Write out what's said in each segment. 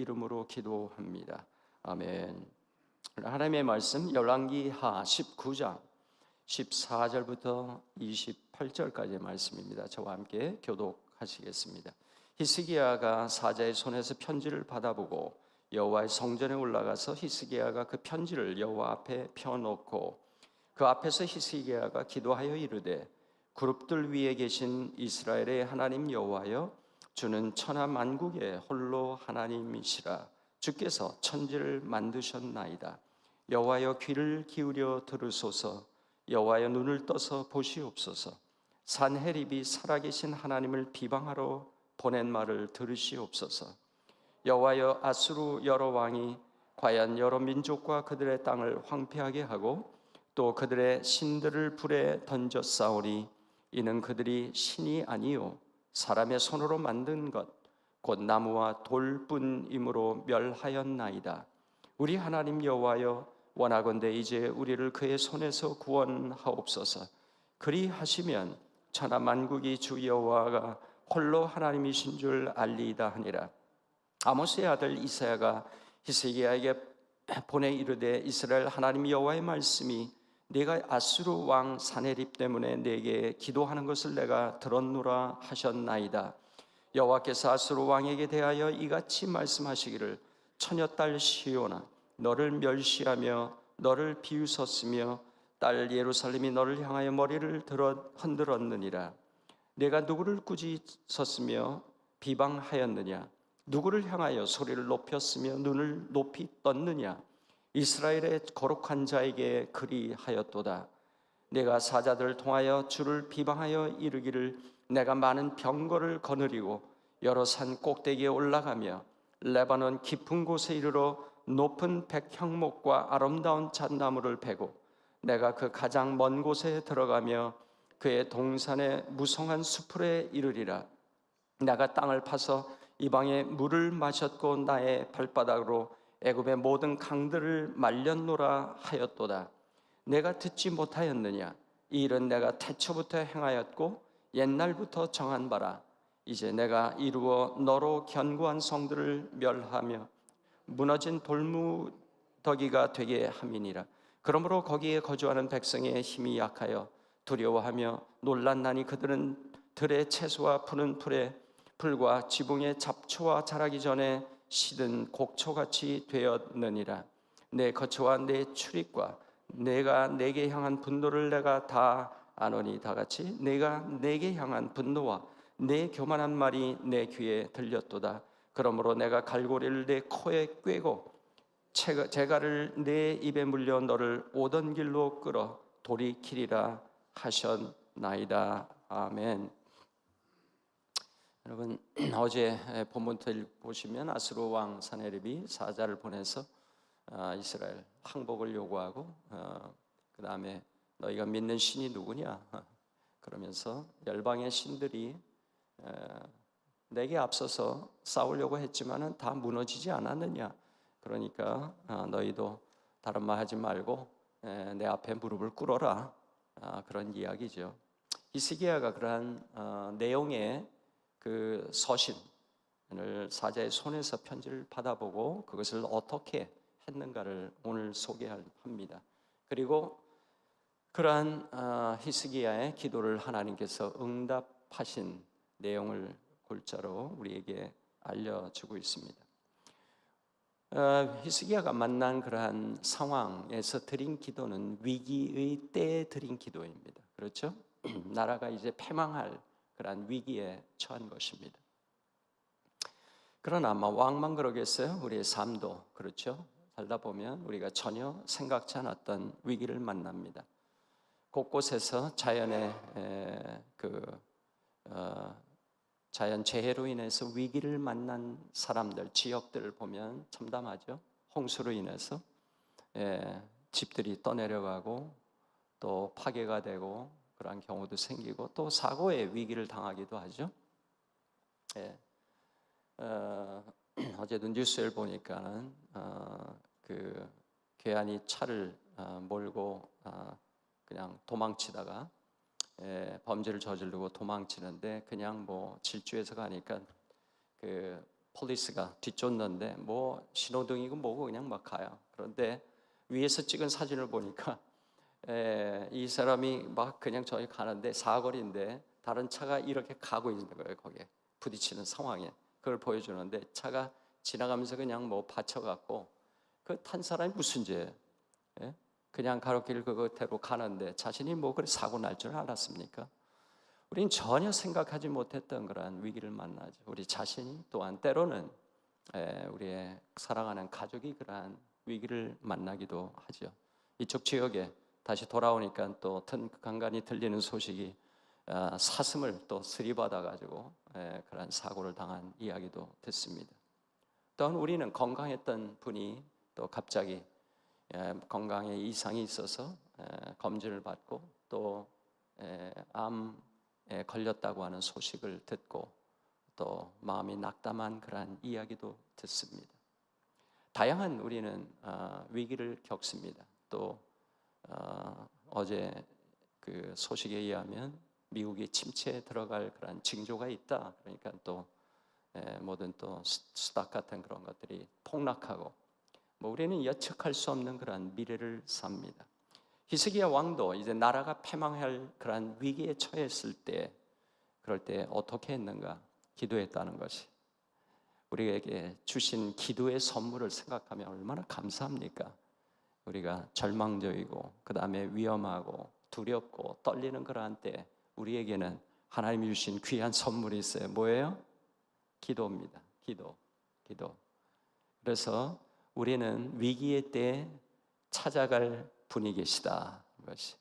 이름으로 기도합니다. 아멘. 하나님의 말씀 열왕기하 19장 14절부터 28절까지의 말씀입니다. 저와 함께 교독하시겠습니다. 히스기야가 사자의 손에서 편지를 받아보고 여호와의 성전에 올라가서 히스기야가 그 편지를 여호와 앞에 펴놓고 그 앞에서 히스기야가 기도하여 이르되 그룹들 위에 계신 이스라엘의 하나님 여호와여, 주는 천하 만국의 홀로 하나님이시라. 주께서 천지를 만드셨나이다. 여호와여, 귀를 기울여 들으소서. 여호와여, 눈을 떠서 보시옵소서. 산헤립이 살아계신 하나님을 비방하러 보낸 말을 들으시옵소서. 여호와여, 아수르 여러 왕이 과연 여러 민족과 그들의 땅을 황폐하게 하고 또 그들의 신들을 불에 던져 싸우니 이는 그들이 신이 아니요 사람의 손으로 만든 것 곧 나무와 돌뿐이므로 멸하였나이다. 우리 하나님 여호와여, 원하건대 이제 우리를 그의 손에서 구원하옵소서. 그리하시면 천하 만국이 주 여호와가 홀로 하나님이신 줄 알리이다 하니라. 아모스의 아들 이사야가 히스기야에게 보내 이르되 이스라엘 하나님 여호와의 말씀이 네가 아수르 왕 산헤립 때문에 내게 기도하는 것을 내가 들었노라 하셨나이다. 여호와께서 아수르 왕에게 대하여 이같이 말씀하시기를 처녀딸 시온아, 너를 멸시하며 너를 비웃었으며 딸 예루살렘이 너를 향하여 머리를 들어 흔들었느니라. 내가 누구를 꾸짖었으며 비방하였느냐? 누구를 향하여 소리를 높였으며 눈을 높이 떴느냐? 이스라엘의 거룩한 자에게 그리하였도다. 내가 사자들을 통하여 주를 비방하여 이르기를 내가 많은 병거를 거느리고 여러 산 꼭대기에 올라가며 레바논 깊은 곳에 이르러 높은 백향목과 아름다운 잣나무를 베고 내가 그 가장 먼 곳에 들어가며 그의 동산의 무성한 수풀에 이르리라. 내가 땅을 파서 이방의 물을 마셨고 나의 발바닥으로 애굽의 모든 강들을 말렸노라 하였도다. 내가 듣지 못하였느냐? 이 일은 내가 태초부터 행하였고 옛날부터 정한 바라. 이제 내가 이루어 너로 견고한 성들을 멸하며 무너진 돌무더기가 되게 함이니라. 그러므로 거기에 거주하는 백성의 힘이 약하여 두려워하며 놀란나니 그들은 들의 채소와 푸른 풀과 지붕의 잡초와 자라기 전에 시든 곡초같이 되었느니라. 내 거처와 내 출입과 내가 내게 향한 분노를 내가 다 아노니, 다 같이 내가 내게 향한 분노와 내 교만한 말이 내 귀에 들렸도다. 그러므로 내가 갈고리를 내 코에 꿰고 재갈을 내 입에 물려 너를 오던 길로 끌어 돌이키리라 하셨나이다. 아멘. 여러분, 어제 본문을 보시면 아수르 왕 산헤립이 사자를 보내서 이스라엘 항복을 요구하고 그 다음에 너희가 믿는 신이 누구냐 그러면서 열방의 신들이 내게 앞서서 싸우려고 했지만은 다 무너지지 않았느냐. 그러니까 너희도 다른 말 하지 말고 내 앞에 무릎을 꿇어라. 그런 이야기죠. 히스기야가 그러한 내용의 그 서신을 사자의 손에서 편지를 받아보고 그것을 어떻게 했는가를 오늘 소개합니다. 그리고 그러한 히스기야의 기도를 하나님께서 응답하신 내용을 골자로 우리에게 알려주고 있습니다. 히스기야가 만난 그러한 상황에서 드린 기도는 위기의 때에 드린 기도입니다. 그렇죠? 나라가 이제 패망할 그러한 위기에 처한 것입니다. 그러나 아마 왕만 그러겠어요? 우리의 삶도 그렇죠? 살다 보면 우리가 전혀 생각지 않았던 위기를 만납니다. 곳곳에서 자연의 자연 재해로 인해서 위기를 만난 사람들, 지역들을 보면 참담하죠. 홍수로 인해서 집들이 떠내려가고 또 파괴가 되고 그런 경우도 생기고 또 사고의 위기를 당하기도 하죠. 어제도 뉴스를 보니까는 그 괴한이 차를 몰고 그냥 도망치다가 범죄를 저지르고 도망치는데 그냥 뭐 질주해서 가니까 그 폴리스가 뒤쫓는데 뭐 신호등이고 뭐고 그냥 막 가요. 그런데 위에서 찍은 사진을 보니까 이 사람이 막 그냥 저기 가는데 사거리인데 다른 차가 이렇게 가고 있는 거예요. 거기에 부딪히는 상황에 그걸 보여주는데 차가 지나가면서 그냥 뭐 받쳐갖고 그 탄 사람이 무슨 죄? 예? 그냥 가로길 그거대로 가는데 자신이 뭐 그래 사고 날 줄 알았습니까? 우리는 전혀 생각하지 못했던 그러한 위기를 만나죠. 우리 자신이 또한 때로는 우리의 사랑하는 가족이 그러한 위기를 만나기도 하죠. 이쪽 지역에 다시 돌아오니까 또 간간히 들리는 소식이 사슴을 또 들이받아 가지고 그런 사고를 당한 이야기도 듣습니다. 또한 우리는 건강했던 분이 또 갑자기 건강에 이상이 있어서 검진을 받고 또 암에 걸렸다고 하는 소식을 듣고 또 마음이 낙담한 그러한 이야기도 듣습니다. 다양한 우리는 위기를 겪습니다. 또 어제 그 소식에 의하면 미국이 침체에 들어갈 그런 징조가 있다. 그러니까 또 모든 또 스탁 같은 그런 것들이 폭락하고 뭐 우리는 예측할 수 없는 그런 미래를 삽니다. 히스기야 왕도 이제 나라가 패망할 그런 위기에 처했을 때 그럴 때 어떻게 했는가? 기도했다는 것이 우리에게 주신 기도의 선물을 생각하면 얼마나 감사합니까? 우리가 절망적이고 그 다음에 위험하고 두렵고 떨리는 그러한 때 우리에게는 하나님이 주신 귀한 선물이 있어요. 뭐예요? 기도입니다. 기도. 그래서 우리는 위기의 때 찾아갈 분이 계시다. 것이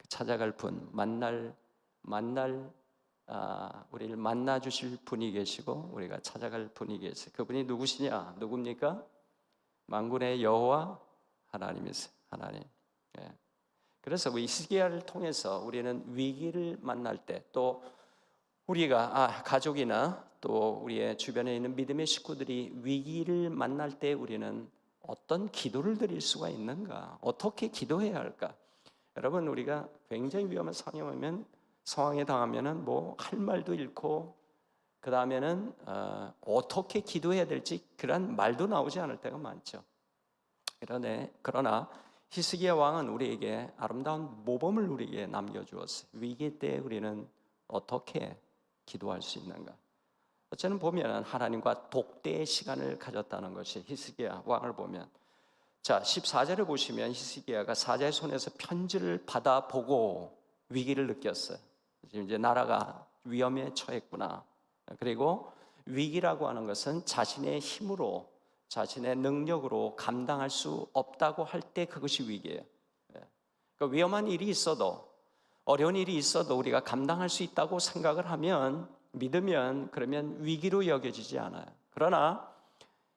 찾아갈 분, 우리를 만나 주실 분이 계시고 우리가 찾아갈 분이 계세요. 그분이 누구시냐? 누굽니까? 만군의 여호와 하나님이세요. 하나님. 그래서 히스기야를 통해서 우리는 위기를 만날 때 또 우리가 가족이나 또 우리의 주변에 있는 믿음의 식구들이 위기를 만날 때 우리는 어떤 기도를 드릴 수가 있는가? 어떻게 기도해야 할까? 여러분 우리가 굉장히 위험한 상황에 당하면은 뭐 할 말도 잃고 그 다음에는 어떻게 기도해야 될지 그런 말도 나오지 않을 때가 많죠. 그러나 히스기야 왕은 우리에게 아름다운 모범을 우리에게 남겨주었어요. 위기 때 우리는 어떻게 기도할 수 있는가? 저는 보면 하나님과 독대의 시간을 가졌다는 것이 히스기야 왕을 보면 자 14절을 보시면 히스기야가 사자의 손에서 편지를 받아보고 위기를 느꼈어요. 이제 나라가 위험에 처했구나. 그리고 위기라고 하는 것은 자신의 힘으로 자신의 능력으로 감당할 수 없다고 할 때 그것이 위기예요. 그러니까 위험한 일이 있어도 어려운 일이 있어도 우리가 감당할 수 있다고 생각을 하면 믿으면 그러면 위기로 여겨지지 않아요. 그러나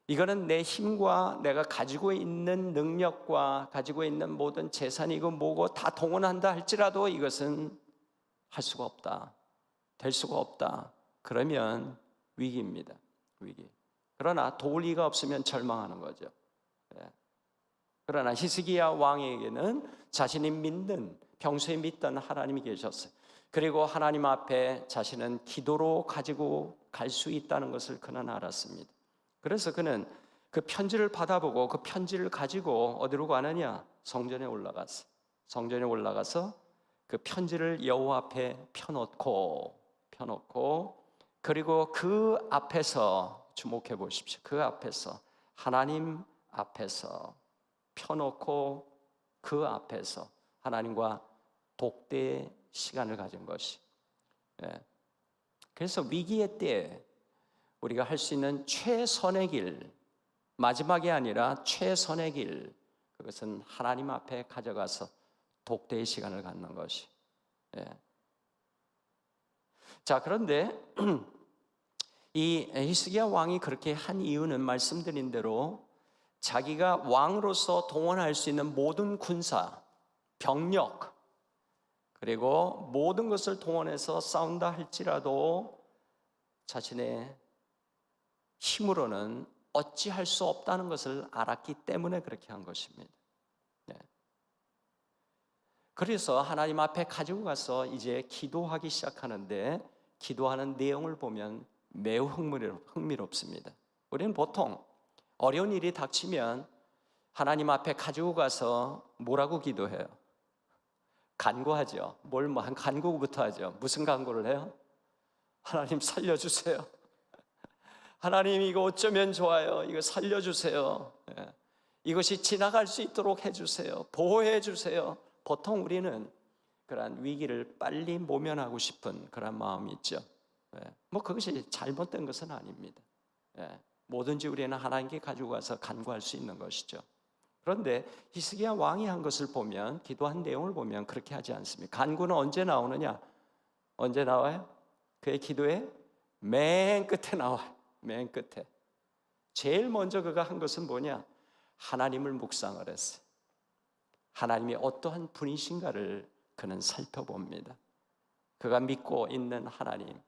이거는 내 힘과 내가 가지고 있는 능력과 가지고 있는 모든 재산이고 뭐고 다 동원한다 할지라도 이것은 할 수가 없다. 될 수가 없다. 그러면 위기입니다. 위기. 그러나 도울 리가 없으면 절망하는 거죠. 그러나 히스기야 왕에게는 자신이 믿는 평소에 믿던 하나님이 계셨어요. 그리고 하나님 앞에 자신은 기도로 가지고 갈 수 있다는 것을 그는 알았습니다. 그래서 그는 그 편지를 받아보고 그 편지를 가지고 어디로 가느냐? 성전에 올라갔어요. 성전에 올라가서 그 편지를 여호와 앞에 펴놓고 그리고 그 앞에서 주목해 보십시오. 그 앞에서 하나님 앞에서 펴놓고 그 앞에서 하나님과 독대의 시간을 가진 것이. 그래서 위기의 때에 우리가 할 수 있는 최선의 길, 마지막이 아니라 최선의 길, 그것은 하나님 앞에 가져가서 독대의 시간을 갖는 것이. 자, 그런데 이 히스기야 왕이 그렇게 한 이유는 말씀드린 대로 자기가 왕으로서 동원할 수 있는 모든 군사, 병력, 그리고 모든 것을 동원해서 싸운다 할지라도 자신의 힘으로는 어찌할 수 없다는 것을 알았기 때문에 그렇게 한 것입니다. 그래서 하나님 앞에 가지고 가서 이제 기도하기 시작하는데 기도하는 내용을 보면 매우 흥미롭습니다. 우리는 보통 어려운 일이 닥치면 하나님 앞에 가지고 가서 뭐라고 기도해요? 간구하죠. 한 간구부터 하죠. 무슨 간구를 해요? 하나님 살려주세요. 하나님 이거 어쩌면 좋아요. 이거 살려주세요. 이것이 지나갈 수 있도록 해주세요. 보호해 주세요. 보통 우리는 그러한 위기를 빨리 모면하고 싶은 그런 마음이 있죠. 뭐 그것이 잘못된 것은 아닙니다. 뭐든지 우리는 하나님께 가지고 가서 간구할 수 있는 것이죠. 그런데 히스기야 왕이 한 것을 보면, 기도한 내용을 보면 그렇게 하지 않습니다. 간구는 언제 나오느냐? 언제 나와요? 그의 기도의 맨 끝에 나와요. 맨 끝에. 제일 먼저 그가 한 것은 뭐냐? 하나님을 묵상을 했어요. 하나님이 어떠한 분이신가를 그는 살펴봅니다. 그가 믿고 있는 하나님,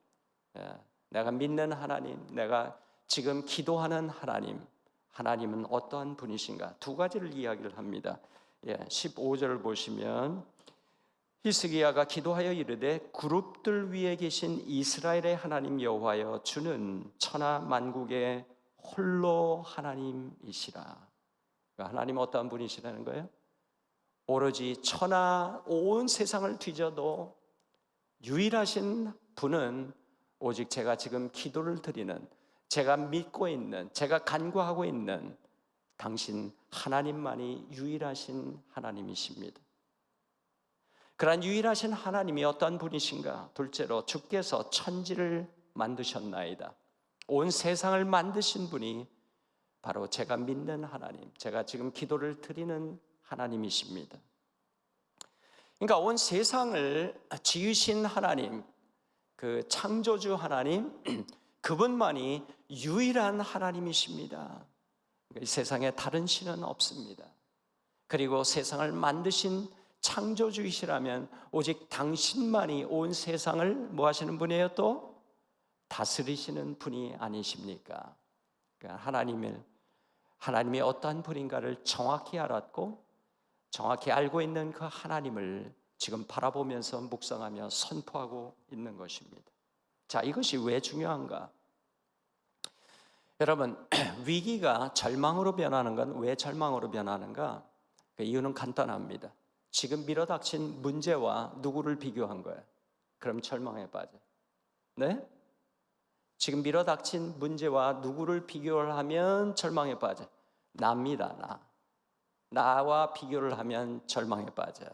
내가 믿는 하나님, 내가 지금 기도하는 하나님, 하나님은 어떠한 분이신가? 두 가지를 이야기를 합니다. 15절을 보시면 히스기야가 기도하여 이르되 그룹들 위에 계신 이스라엘의 하나님 여호와여 주는 천하 만국의 홀로 하나님이시라. 하나님은 어떠한 분이시라는 거예요? 오로지 천하 온 세상을 뒤져도 유일하신 분은 오직 제가 지금 기도를 드리는, 제가 믿고 있는, 제가 간구하고 있는 당신 하나님만이 유일하신 하나님이십니다. 그러한 유일하신 하나님이 어떠한 분이신가? 둘째로 주께서 천지를 만드셨나이다. 온 세상을 만드신 분이 바로 제가 믿는 하나님, 제가 지금 기도를 드리는 하나님이십니다. 그러니까 온 세상을 지으신 하나님, 그 창조주 하나님, 그분만이 유일한 하나님이십니다. 이 세상에 다른 신은 없습니다. 그리고 세상을 만드신 창조주이시라면 오직 당신만이 온 세상을 뭐 하시는 분이에요? 또 다스리시는 분이 아니십니까? 그러니까 하나님이 어떠한 분인가를 정확히 알았고 정확히 알고 있는 그 하나님을 지금 바라보면서 묵상하며 선포하고 있는 것입니다. 자, 이것이 왜 중요한가? 여러분, 위기가 절망으로 변하는 건 왜 절망으로 변하는가? 그 이유는 간단합니다. 지금 밀어닥친 문제와 누구를 비교한 거예요? 그럼 절망에 빠져. 네? 지금 밀어닥친 문제와 누구를 비교를 하면 절망에 빠져? 나입니다. 나와 비교를 하면 절망에 빠져요.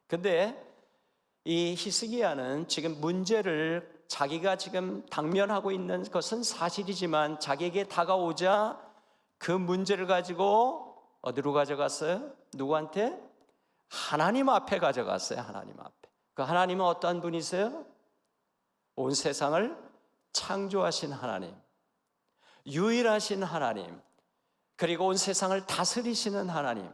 근데 이 히스기야는 지금 문제를 자기가 지금 당면하고 있는 것은 사실이지만 자기에게 다가오자 그 문제를 가지고 어디로 가져갔어요? 누구한테? 하나님 앞에 가져갔어요. 하나님 앞에. 그 하나님은 어떠한 분이세요? 온 세상을 창조하신 하나님, 유일하신 하나님, 그리고 온 세상을 다스리시는 하나님.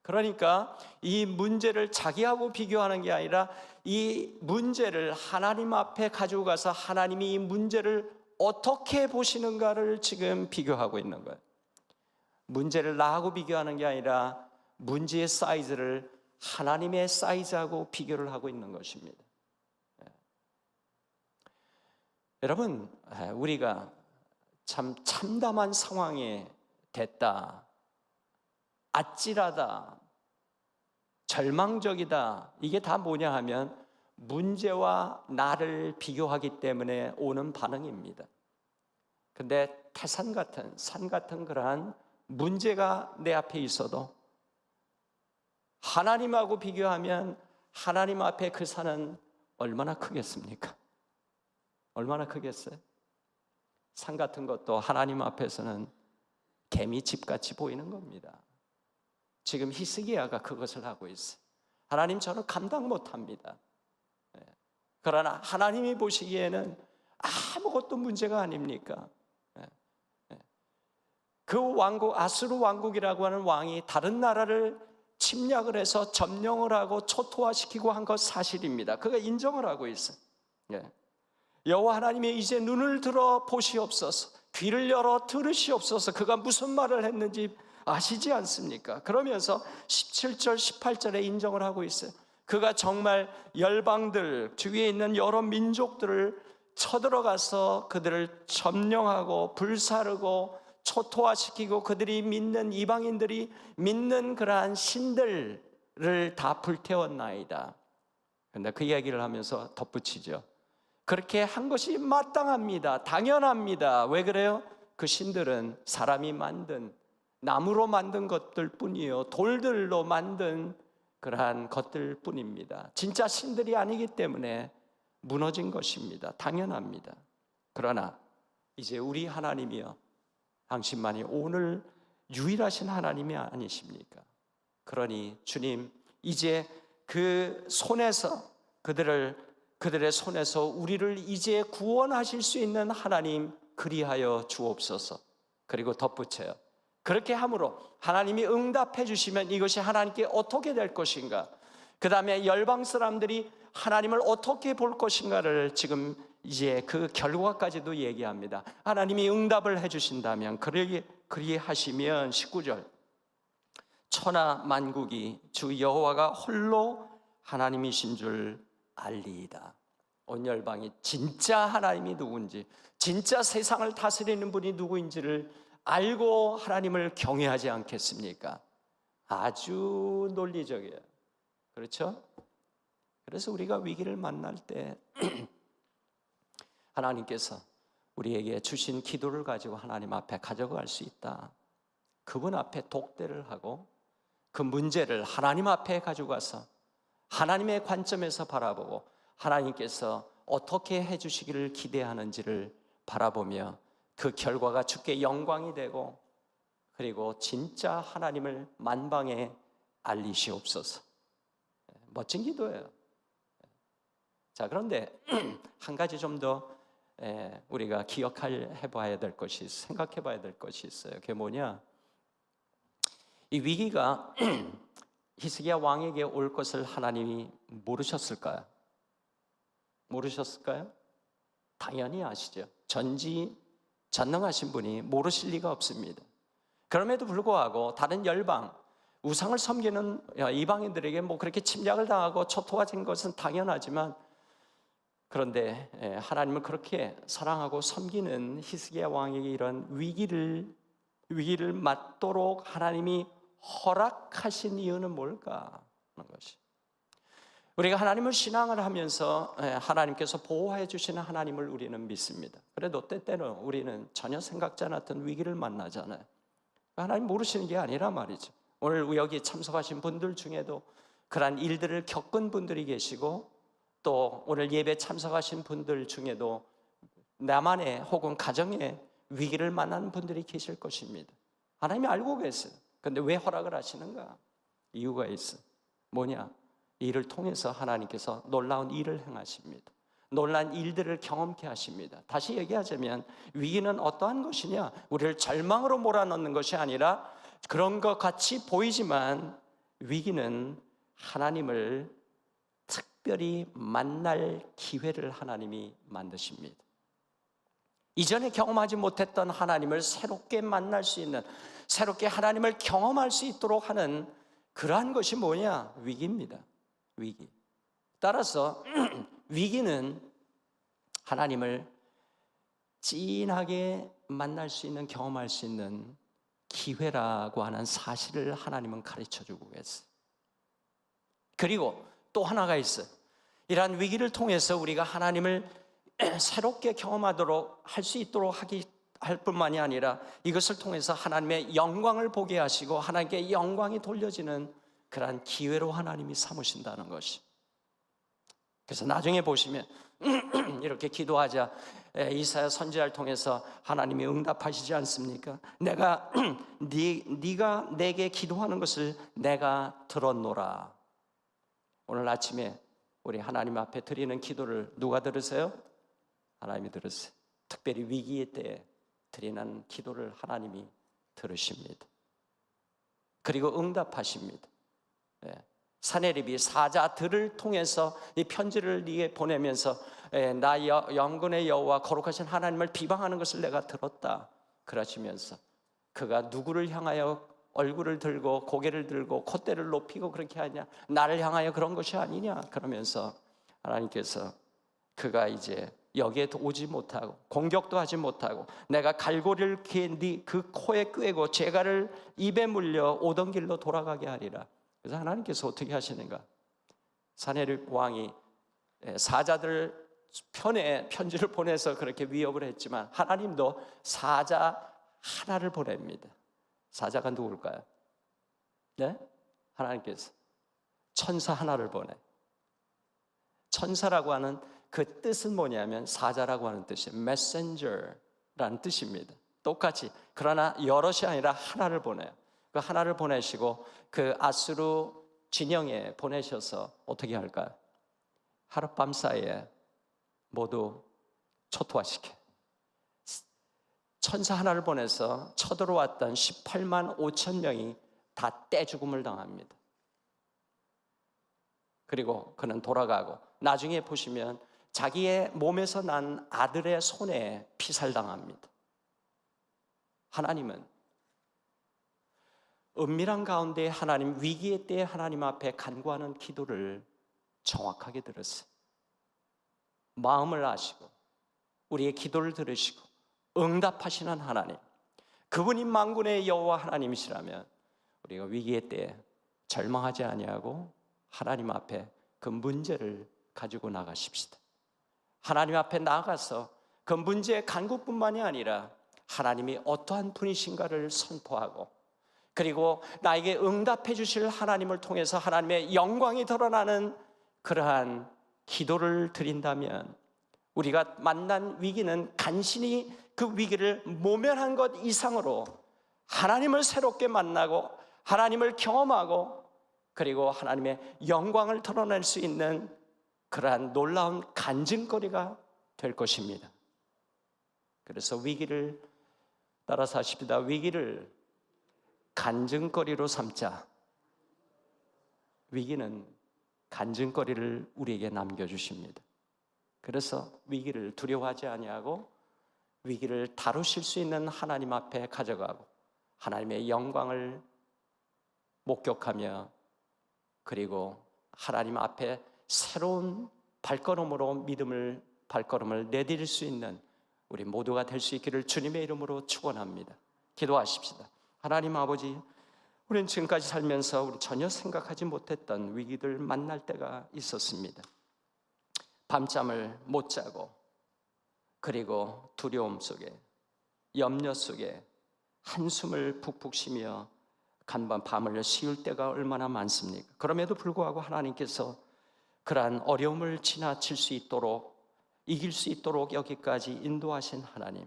그러니까 이 문제를 자기하고 비교하는 게 아니라 이 문제를 하나님 앞에 가지고 가서 하나님이 이 문제를 어떻게 보시는가를 지금 비교하고 있는 거예요. 문제를 나하고 비교하는 게 아니라 문제의 사이즈를 하나님의 사이즈하고 비교를 하고 있는 것입니다. 여러분, 우리가 참 참담한 상황에 됐다, 아찔하다, 절망적이다, 이게 다 뭐냐 하면 문제와 나를 비교하기 때문에 오는 반응입니다. 근데 태산 같은, 산 같은 그러한 문제가 내 앞에 있어도 하나님하고 비교하면 하나님 앞에 그 산은 얼마나 크겠습니까? 얼마나 크겠어요? 산 같은 것도 하나님 앞에서는 개미집같이 보이는 겁니다. 지금 히스기야가 그것을 하고 있어요. 하나님, 저는 감당 못합니다. 그러나 하나님이 보시기에는 아무것도 문제가 아닙니까? 그 왕국, 아수르 왕국이라고 하는 왕이 다른 나라를 침략을 해서 점령을 하고 초토화시키고 한 것 사실입니다. 그가 인정을 하고 있어요. 여호와 하나님이 이제 눈을 들어 보시옵소서, 귀를 열어 들으시옵소서. 그가 무슨 말을 했는지 아시지 않습니까? 그러면서 17절 18절에 인정을 하고 있어요. 그가 정말 열방들, 주위에 있는 여러 민족들을 쳐들어가서 그들을 점령하고 불사르고 초토화시키고 그들이 믿는, 이방인들이 믿는 그러한 신들을 다 불태웠나이다. 그런데 그 이야기를 하면서 덧붙이죠. 그렇게 한 것이 마땅합니다. 당연합니다. 왜 그래요? 그 신들은 사람이 만든, 나무로 만든 것들 뿐이요, 돌들로 만든 그러한 것들 뿐입니다. 진짜 신들이 아니기 때문에 무너진 것입니다. 당연합니다. 그러나 이제 우리 하나님이요, 당신만이 오늘 유일하신 하나님이 아니십니까? 그러니 주님, 이제 그 손에서, 그들의 손에서 우리를 이제 구원하실 수 있는 하나님 그리하여 주옵소서. 그리고 덧붙여요. 그렇게 함으로 하나님이 응답해 주시면 이것이 하나님께 어떻게 될 것인가, 그 다음에 열방 사람들이 하나님을 어떻게 볼 것인가를 지금 이제 그 결과까지도 얘기합니다. 하나님이 응답을 해 주신다면, 그리하시면 19절, 천하 만국이 주 여호와가 홀로 하나님이신 줄 알리이다. 온 열방이 진짜 하나님이 누군지, 진짜 세상을 다스리는 분이 누구인지를 알고 하나님을 경외하지 않겠습니까? 아주 논리적이에요. 그렇죠? 그래서 우리가 위기를 만날 때 하나님께서 우리에게 주신 기도를 가지고 하나님 앞에 가져갈 수 있다. 그분 앞에 독대를 하고 그 문제를 하나님 앞에 가지고 가서 하나님의 관점에서 바라보고 하나님께서 어떻게 해주시기를 기대하는지를 바라보며 그 결과가 주께 영광이 되고, 그리고 진짜 하나님을 만방에 알리시옵소서. 멋진 기도예요. 자, 그런데 한 가지 좀 더 우리가 해봐야 될 것이, 생각해 봐야 될 것이 있어요. 그게 뭐냐? 이 위기가 히스기야 왕에게 올 것을 하나님이 모르셨을까요? 모르셨을까요? 당연히 아시죠. 전능하신 분이 모르실 리가 없습니다. 그럼에도 불구하고 다른 열방, 우상을 섬기는 이방인들에게 그렇게 침략을 당하고 초토화된 것은 당연하지만, 그런데 하나님을 그렇게 사랑하고 섬기는 히스기야 왕에게 이런 위기를 맞도록 하나님이 허락하신 이유는 뭘까 하는 것이, 우리가 하나님을 신앙을 하면서 하나님께서 보호해 주시는 하나님을 우리는 믿습니다. 그래도 때때로 우리는 전혀 생각지 않았던 위기를 만나잖아요. 하나님 모르시는 게 아니라 말이죠. 오늘 여기 참석하신 분들 중에도 그러한 일들을 겪은 분들이 계시고, 또 오늘 예배 참석하신 분들 중에도 나만의 혹은 가정의 위기를 만나는 분들이 계실 것입니다. 하나님이 알고 계세요. 그런데 왜 허락을 하시는가? 이유가 있어요. 뭐냐? 이를 통해서 하나님께서 놀라운 일을 행하십니다. 놀라운 일들을 경험케 하십니다. 다시 얘기하자면 위기는 어떠한 것이냐? 우리를 절망으로 몰아넣는 것이 아니라, 그런 것 같이 보이지만 위기는 하나님을 특별히 만날 기회를 하나님이 만드십니다. 이전에 경험하지 못했던 하나님을 새롭게 만날 수 있는, 새롭게 하나님을 경험할 수 있도록 하는 그러한 것이 뭐냐? 위기입니다. 위기. 따라서 위기는 하나님을 진하게 만날 수 있는, 경험할 수 있는 기회라고 하는 사실을 하나님은 가르쳐 주고 계세요. 그리고 또 하나가 있어요. 이러한 위기를 통해서 우리가 하나님을 새롭게 경험하도록 할 수 있도록 할 뿐만이 아니라, 이것을 통해서 하나님의 영광을 보게 하시고 하나님께 영광이 돌려지는 그러한 기회로 하나님이 삼으신다는 것이. 그래서 나중에 보시면 이렇게 기도하자 이사야 선지자를 통해서 하나님이 응답하시지 않습니까? 네가 내게 기도하는 것을 내가 들었노라. 오늘 아침에 우리 하나님 앞에 드리는 기도를 누가 들으세요? 하나님이 들으세요. 특별히 위기의 때에 드리는 기도를 하나님이 들으십니다. 그리고 응답하십니다. 사내립이 사자들을 통해서 이 편지를 네게 보내면서 나 영군의 여호와 거룩하신 하나님을 비방하는 것을 내가 들었다 그러시면서, 그가 누구를 향하여 얼굴을 들고 고개를 들고 콧대를 높이고 그렇게 하냐? 나를 향하여 그런 것이 아니냐? 그러면서 하나님께서 그가 이제 여기에 오지 못하고 공격도 하지 못하고 내가 갈고리를 그 코에 꿰고 재갈을 입에 물려 오던 길로 돌아가게 하리라. 그래서 하나님께서 어떻게 하시는가? 사내립 왕이 사자들 편에 편지를 보내서 그렇게 위협을 했지만 하나님도 사자 하나를 보냅니다. 사자가 누굴까요? 네? 하나님께서 천사 하나를 보내. 천사라고 하는 그 뜻은 뭐냐면 사자라고 하는 뜻이에요. messenger라는 뜻입니다. 똑같이. 그러나 여럿이 아니라 하나를 보내요. 그 하나를 보내시고 그 아수르 진영에 보내셔서 어떻게 할까요? 하룻밤 사이에 모두 초토화시켜. 천사 하나를 보내서 쳐들어왔던 18만 5천 명이 다 떼죽음을 당합니다. 그리고 그는 돌아가고 나중에 보시면 자기의 몸에서 난 아들의 손에 피살당합니다. 하나님은 은밀한 가운데 하나님, 위기의 때에 하나님 앞에 간구하는 기도를 정확하게 들었어요. 마음을 아시고 우리의 기도를 들으시고 응답하시는 하나님, 그분이 만군의 여호와 하나님이시라면 우리가 위기의 때에 절망하지 아니하고 하나님 앞에 그 문제를 가지고 나가십시다. 하나님 앞에 나가서 그 문제의 간구뿐만이 아니라 하나님이 어떠한 분이신가를 선포하고 그리고 나에게 응답해 주실 하나님을 통해서 하나님의 영광이 드러나는 그러한 기도를 드린다면 우리가 만난 위기는 간신히 그 위기를 모면한 것 이상으로 하나님을 새롭게 만나고 하나님을 경험하고 그리고 하나님의 영광을 드러낼 수 있는 그러한 놀라운 간증거리가 될 것입니다. 그래서 위기를 따라서 하십니다. 위기를 간증거리로 삼자. 위기는 간증거리를 우리에게 남겨주십니다. 그래서 위기를 두려워하지 아니하고 위기를 다루실 수 있는 하나님 앞에 가져가고 하나님의 영광을 목격하며 그리고 하나님 앞에 새로운 발걸음으로 발걸음을 내디딜 수 있는 우리 모두가 될 수 있기를 주님의 이름으로 축원합니다. 기도하십시다. 하나님 아버지, 우리는 지금까지 살면서 우리 전혀 생각하지 못했던 위기들 만날 때가 있었습니다. 밤잠을 못 자고 그리고 두려움 속에 염려 속에 한숨을 푹푹 쉬며 간밤 밤을 쉬울 때가 얼마나 많습니까? 그럼에도 불구하고 하나님께서 그러한 어려움을 지나칠 수 있도록 이길 수 있도록 여기까지 인도하신 하나님,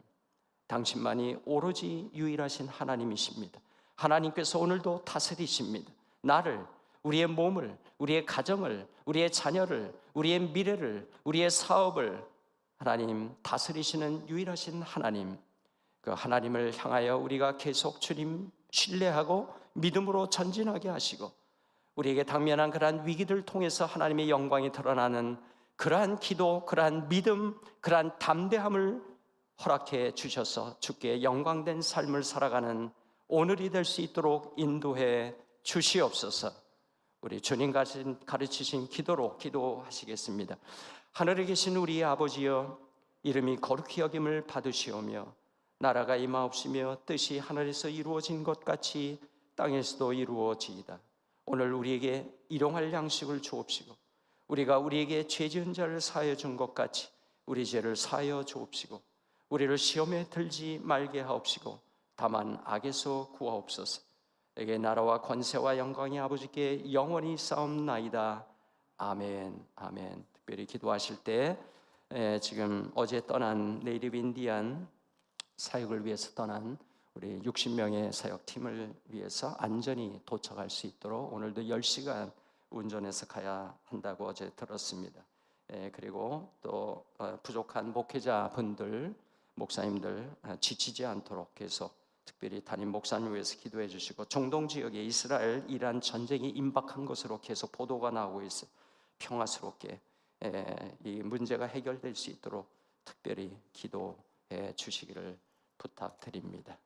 당신만이 오로지 유일하신 하나님이십니다. 하나님께서 오늘도 다스리십니다. 나를, 우리의 몸을, 우리의 가정을, 우리의 자녀를, 우리의 미래를, 우리의 사업을 하나님 다스리시는 유일하신 하나님, 그 하나님을 향하여 우리가 계속 주님 신뢰하고 믿음으로 전진하게 하시고 우리에게 당면한 그러한 위기들 통해서 하나님의 영광이 드러나는 그러한 기도, 그러한 믿음, 그러한 담대함을 허락해 주셔서 주께 영광된 삶을 살아가는 오늘이 될 수 있도록 인도해 주시옵소서. 우리 주님 가르치신 기도로 기도하시겠습니다. 하늘에 계신 우리 아버지여, 이름이 거룩히 여김을 받으시오며 나라가 임하옵시며 뜻이 하늘에서 이루어진 것 같이 땅에서도 이루어지이다. 오늘 우리에게 일용할 양식을 주옵시고 우리가 우리에게 죄 지은 자를 사하여 준 것 같이 우리 죄를 사하여 주옵시고 우리를 시험에 들지 말게 하옵시고 다만 악에서 구하옵소서. 에게 나라와 권세와 영광이 아버지께 영원히 싸움나이다. 아멘. 아멘. 특별히 기도하실 때 지금 어제 떠난 네이티브 인디안 사역을 위해서 떠난 우리 60명의 사역팀을 위해서 안전히 도착할 수 있도록 오늘도 10시간 운전해서 가야 한다고 어제 들었습니다. 그리고 또 부족한 목회자분들, 목사님들 지치지 않도록 계속 특별히 담임 목사님 위해서 기도해 주시고 중동 지역에 이스라엘 이란 전쟁이 임박한 것으로 계속 보도가 나오고 있어요. 평화스럽게 이 문제가 해결될 수 있도록 특별히 기도해 주시기를 부탁드립니다.